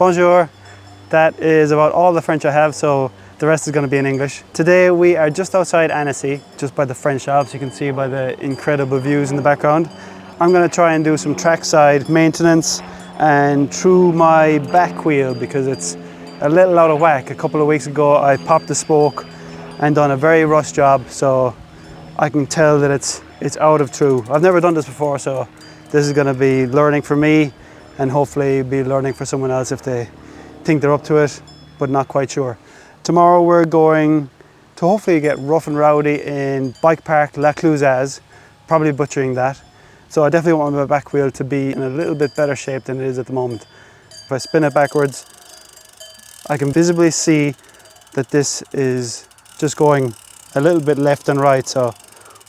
Bonjour. That is about all the French I have, so the rest is going to be in English. Today we are just outside Annecy, just by the French Alps. You can see by the incredible views in the background. I'm going to try and do some trackside maintenance and through my back wheel because it's a little out of whack. A couple of weeks ago I popped the spoke and done a very rush job, so I can tell that it's out of true. I've never done this before, so this is going to be learning for me and hopefully be learning for someone else if they think they're up to it, but not quite sure. Tomorrow we're going to hopefully get rough and rowdy in Bike Park La Clouzaz, probably butchering that. So I definitely want my back wheel to be in a little bit better shape than it is at the moment. If I spin it backwards, I can visibly see that this is just going a little bit left and right. So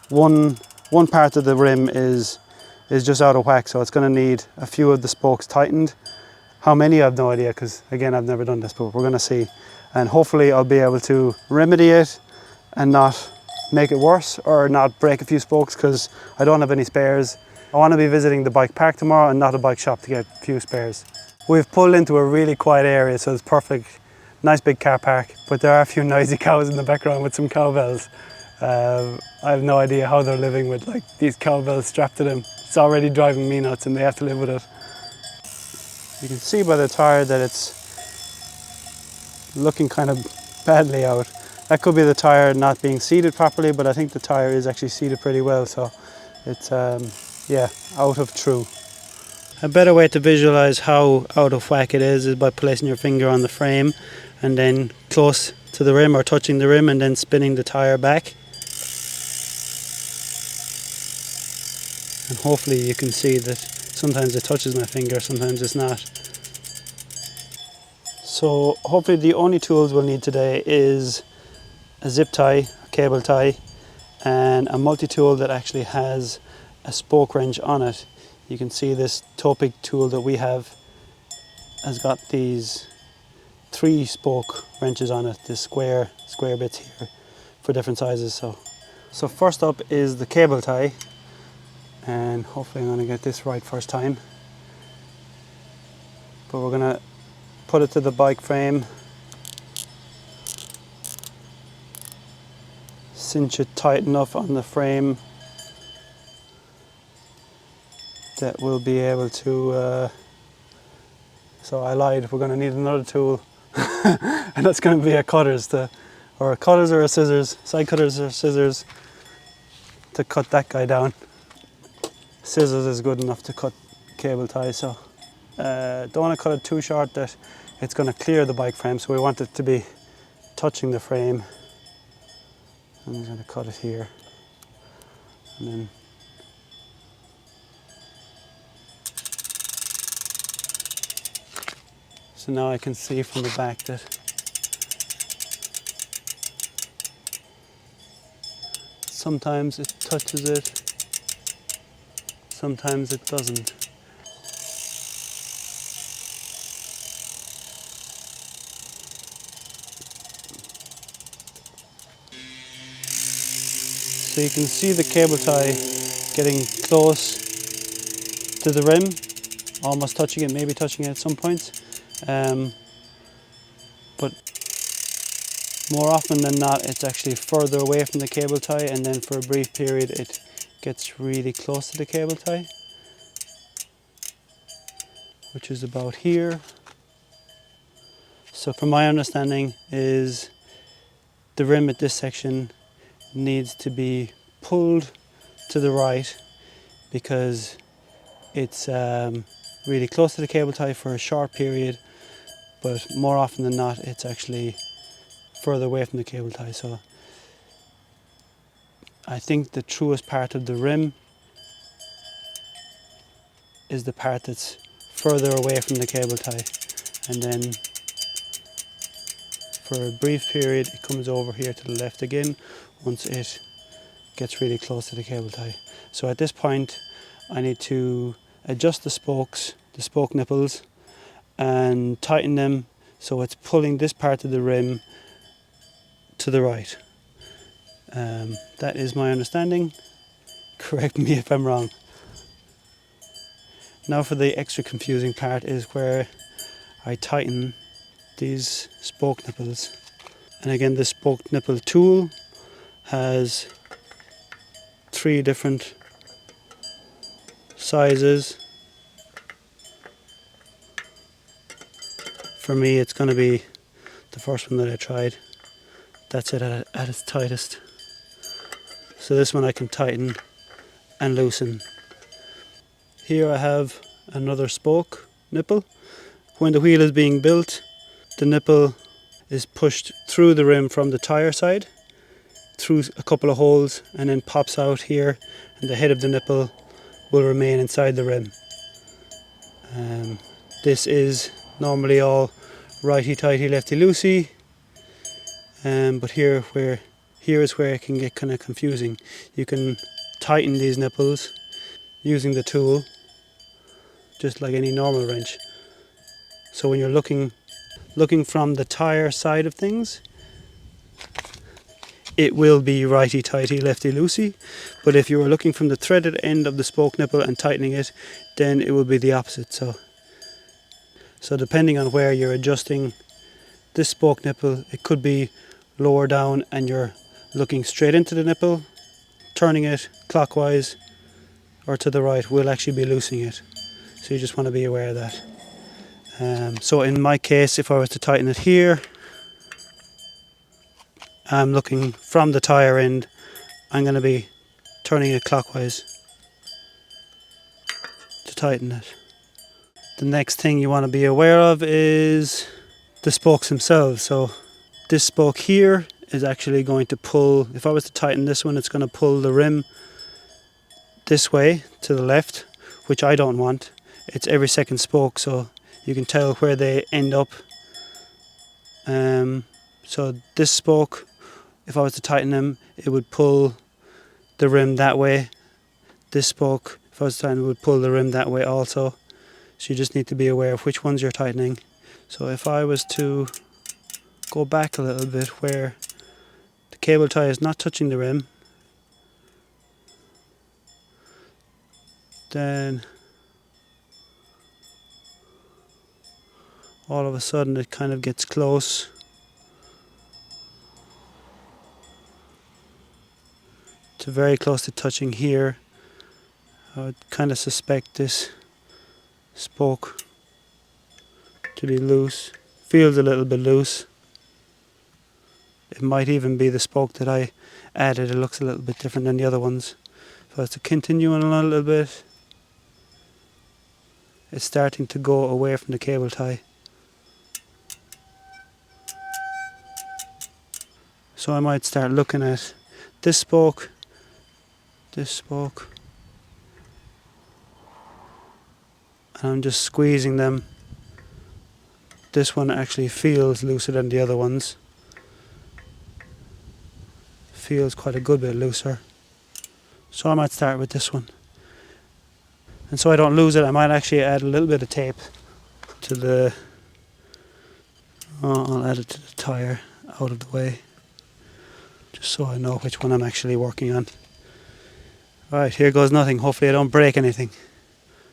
one part of the rim is just out of whack, so it's going to need a few of the spokes tightened. How many, I have no idea, because again, I've never done this, but we're going to see. And hopefully I'll be able to remedy it and not make it worse or not break a few spokes, because I don't have any spares. I want to be visiting the bike park tomorrow and not a bike shop to get a few spares. We've pulled into a really quiet area, so it's perfect. Nice big car park, but there are a few noisy cows in the background with some cowbells. I have no idea how they're living with these cowbells strapped to them. It's already driving me nuts and they have to live with it. You can see by the tyre that it's looking kind of badly out. That could be the tyre not being seated properly, but I think the tyre is actually seated pretty well, so it's yeah, out of true. A better way to visualize how out of whack it is by placing your finger on the frame and then close to the rim or touching the rim and then spinning the tyre back. And hopefully you can see that sometimes it touches my finger, sometimes it's not. So hopefully the only tools we'll need today is a zip tie, a cable tie, and a multi-tool that actually has a spoke wrench on it. You can see this Topic tool that we have has got these 3 spoke wrenches on it, this square bits here for different sizes. So first up is the cable tie, and hopefully I'm going to get this right first time. But we're going to put it to the bike frame, cinch it tight enough on the frame that we'll be able to, so I lied, we're going to need another tool and that's going to be a cutters, or a scissors, side cutters or scissors to cut that guy down. Scissors is good enough to cut cable ties, so don't want to cut it too short that it's going to clear the bike frame, so we want it to be touching the frame. I'm just going to cut it here, and then so now I can see from the back that sometimes it touches it, sometimes it doesn't. So you can see the cable tie getting close to the rim, almost touching it, maybe touching it at some points. But more often than not, it's actually further away from the cable tie, and then for a brief period it gets really close to the cable tie, which is about here. So from my understanding is the rim at this section needs to be pulled to the right because it's really close to the cable tie for a short period, but more often than not it's actually further away from the cable tie. So I think the truest part of the rim is the part that's further away from the cable tie, and then for a brief period it comes over here to the left again once it gets really close to the cable tie. So at this point I need to adjust the spokes, the spoke nipples, and tighten them so it's pulling this part of the rim to the right. That is my understanding. Correct me if I'm wrong. Now for the extra confusing part is where I tighten these spoke nipples. And again, this spoke nipple tool has 3 different sizes. For me, it's going to be the first one that I tried. That's it at its tightest. So this one I can tighten and loosen. Here I have another spoke nipple. When the wheel is being built, the nipple is pushed through the rim from the tyre side, through a couple of holes, and then pops out here, and the head of the nipple will remain inside the rim. This is normally all righty-tighty, lefty-loosey, but here is where it can get kind of confusing. You can tighten these nipples using the tool, just like any normal wrench. So when you're looking from the tyre side of things, it will be righty-tighty, lefty-loosey. But if you were looking from the threaded end of the spoke nipple and tightening it, then it will be the opposite. So depending on where you're adjusting this spoke nipple, it could be lower down and you're looking straight into the nipple, turning it clockwise or to the right will actually be loosening it. So you just want to be aware of that. So in my case, if I was to tighten it here, I'm looking from the tyre end, I'm going to be turning it clockwise to tighten it. The next thing you want to be aware of is the spokes themselves. So this spoke here is actually going to pull, if I was to tighten this one, it's going to pull the rim this way to the left, which I don't want. It's every second spoke, so you can tell where they end up. So this spoke, if I was to tighten them, it would pull the rim that way. This spoke, if I was to tighten it, would pull the rim that way also. So you just need to be aware of which ones you're tightening. So if I was to go back a little bit where the cable tie is not touching the rim, then all of a sudden it kind of gets close. It's very close to touching here. I would kind of suspect this spoke to be loose. Feels a little bit loose. It might even be the spoke that I added. It looks a little bit different than the other ones. If I was to continue on a little bit, it's starting to go away from the cable tie. So I might start looking at this spoke, and I'm just squeezing them. This one actually feels looser than the other ones. Feels quite a good bit looser. So I might start with this one. And so I don't lose it, I might actually add a little bit of tape to the... I'll add it to the tyre out of the way, just so I know which one I'm actually working on. Right, here goes nothing. Hopefully I don't break anything.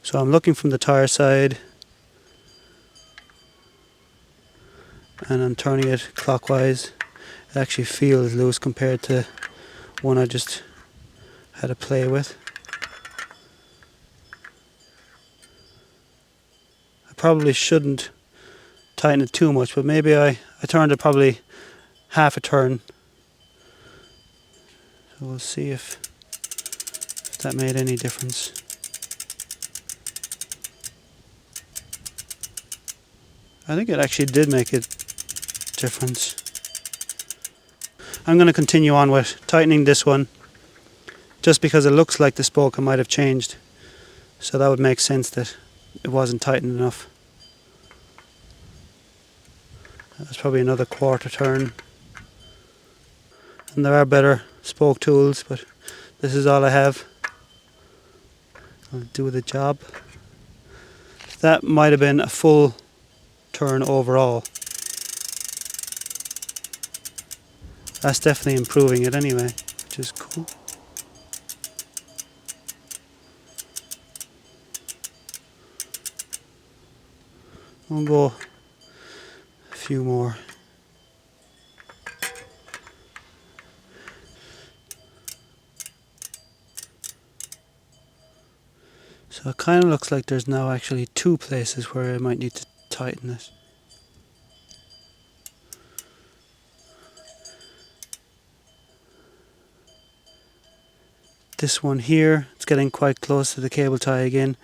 So I'm looking from the tyre side and I'm turning it clockwise. It actually feels loose compared to one I just had to play with. I probably shouldn't tighten it too much, but maybe I turned it probably half a turn. So we'll see if that made any difference. I think it actually did make a difference. I'm going to continue on with tightening this one, just because it looks like the spoke might have changed. So that would make sense that it wasn't tightened enough. That's probably another quarter turn. And there are better spoke tools, but this is all I have. I'll do the job. That might have been a full turn overall. That's definitely improving it anyway, which is cool. I'll go few more. So it kind of looks like there's now actually two places where I might need to tighten it. This one here, it's getting quite close to the cable tie again.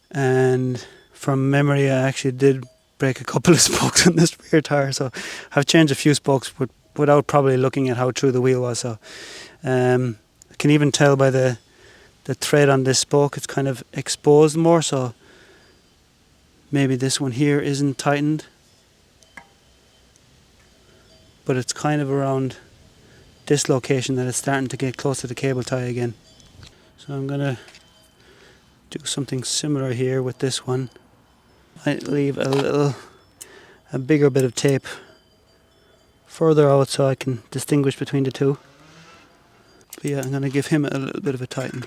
And from memory, I actually did break a couple of spokes on this rear tire, so I've changed a few spokes without probably looking at how true the wheel was. So I can even tell by the thread on this spoke, it's kind of exposed more, so maybe this one here isn't tightened, but it's kind of around this location that it's starting to get close to the cable tie again. So I'm gonna do something similar here with this one. Might leave a bigger bit of tape further out so I can distinguish between the two. But yeah, I'm gonna give him a little bit of a tighten.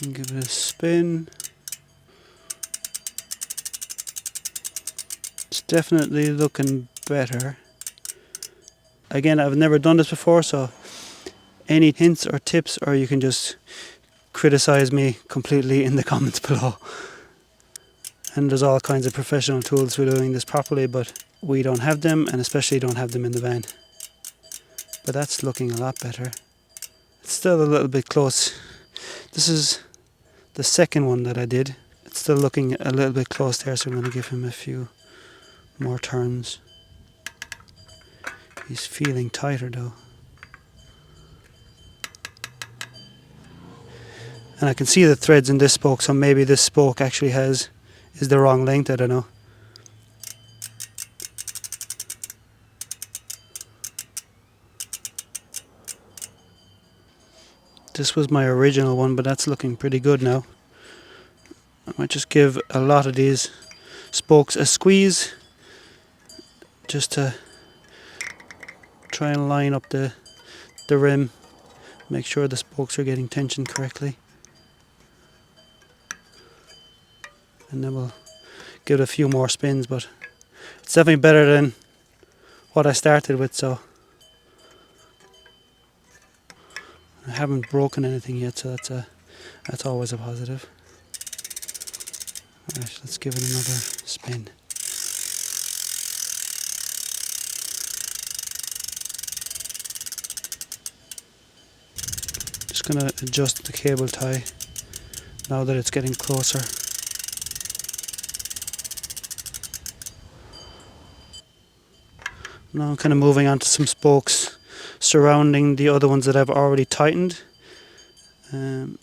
And give it a spin. It's definitely looking better. Again, I've never done this before, so any hints or tips, or you can just criticize me completely in the comments below. And there's all kinds of professional tools for doing this properly, but we don't have them, and especially don't have them in the van. But that's looking a lot better. It's still a little bit close. This is the second one that I did. It's still looking a little bit close there, so I'm going to give him a few more turns. He's feeling tighter though. And I can see the threads in this spoke, so maybe this spoke actually is the wrong length, I don't know. This was my original one, but that's looking pretty good now. I might just give a lot of these spokes a squeeze, just to try and line up the rim, make sure the spokes are getting tension correctly. And then we'll give it a few more spins, but it's definitely better than what I started with, so I haven't broken anything yet, so that's always a positive. Alright, let's give it another spin. Just gonna adjust the cable tie now that it's getting closer. Now I'm kind of moving on to some spokes surrounding the other ones that I've already tightened. Do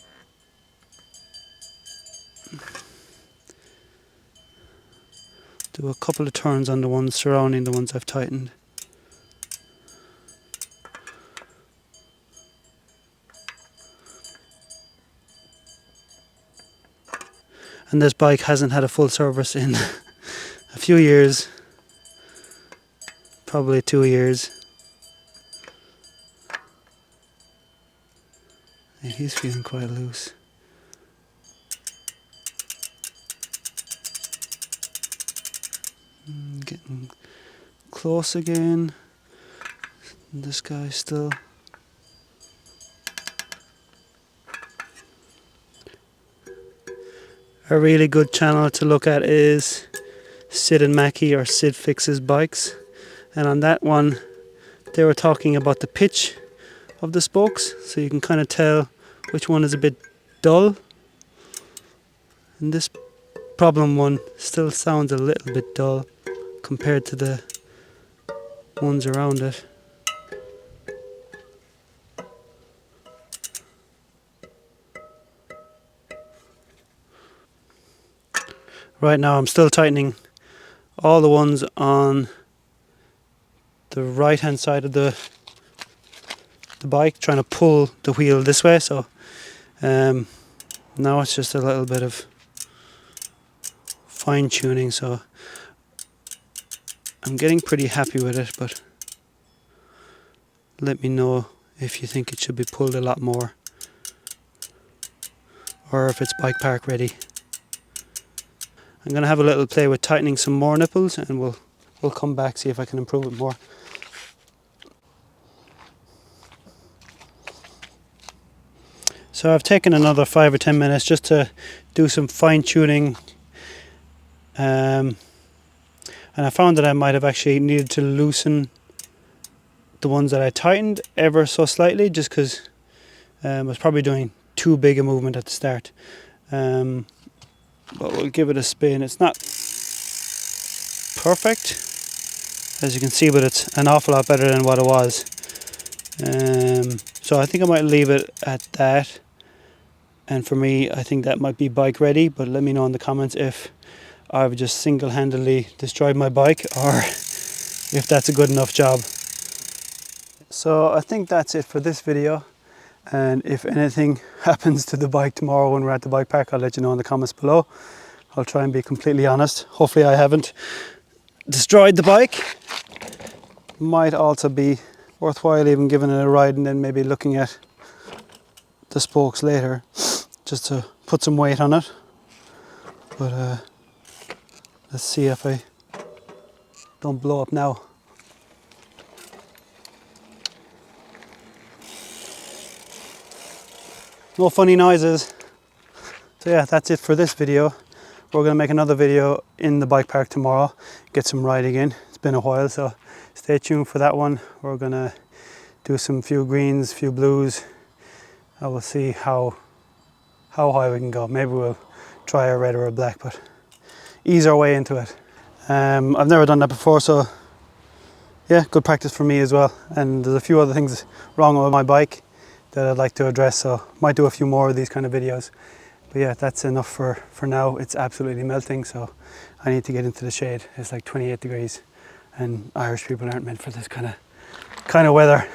a couple of turns on the ones surrounding the ones I've tightened. And this bike hasn't had a full service in a few years, probably 2 years. Yeah, he's feeling quite loose. Getting close again. And this guy still. A really good channel to look at is Sid and Mackie, or Sid Fixes Bikes. And on that one, they were talking about the pitch of the spokes, so you can kind of tell which one is a bit dull. And this problem one still sounds a little bit dull compared to the ones around it. Right now I'm still tightening all the ones on the right hand side of the bike, trying to pull the wheel this way, so now it's just a little bit of fine tuning, so I'm getting pretty happy with it, but let me know if you think it should be pulled a lot more, or if it's bike park ready. I'm going to have a little play with tightening some more nipples, and we'll come back, see if I can improve it more. So I've taken another 5 or 10 minutes just to do some fine tuning, and I found that I might have actually needed to loosen the ones that I tightened ever so slightly, just because I was probably doing too big a movement at the start. But we'll give it a spin. It's not perfect, as you can see, but it's an awful lot better than what it was. So I think I might leave it at that. And for me, I think that might be bike ready, but let me know in the comments if I've just single-handedly destroyed my bike, or if that's a good enough job. So I think that's it for this video. And if anything happens to the bike tomorrow when we're at the bike park, I'll let you know in the comments below. I'll try and be completely honest. Hopefully I haven't destroyed the bike. Might also be worthwhile even giving it a ride and then maybe looking at the spokes later, just to put some weight on it. But let's see if I don't blow up now. No funny noises. So yeah, that's it for this video. We're going to make another video in the bike park tomorrow, get some riding in. It's been a while, so stay tuned for that one. We're going to do some few greens, few blues. I will see how high we can go. Maybe we'll try a red or a black, but ease our way into it. I've never done that before, so yeah, good practice for me as well. And there's a few other things wrong with my bike that I'd like to address, so might do a few more of these kind of videos. But yeah, that's enough for now. It's absolutely melting, so I need to get into the shade. It's like 28 degrees, and Irish people aren't meant for this kind of weather.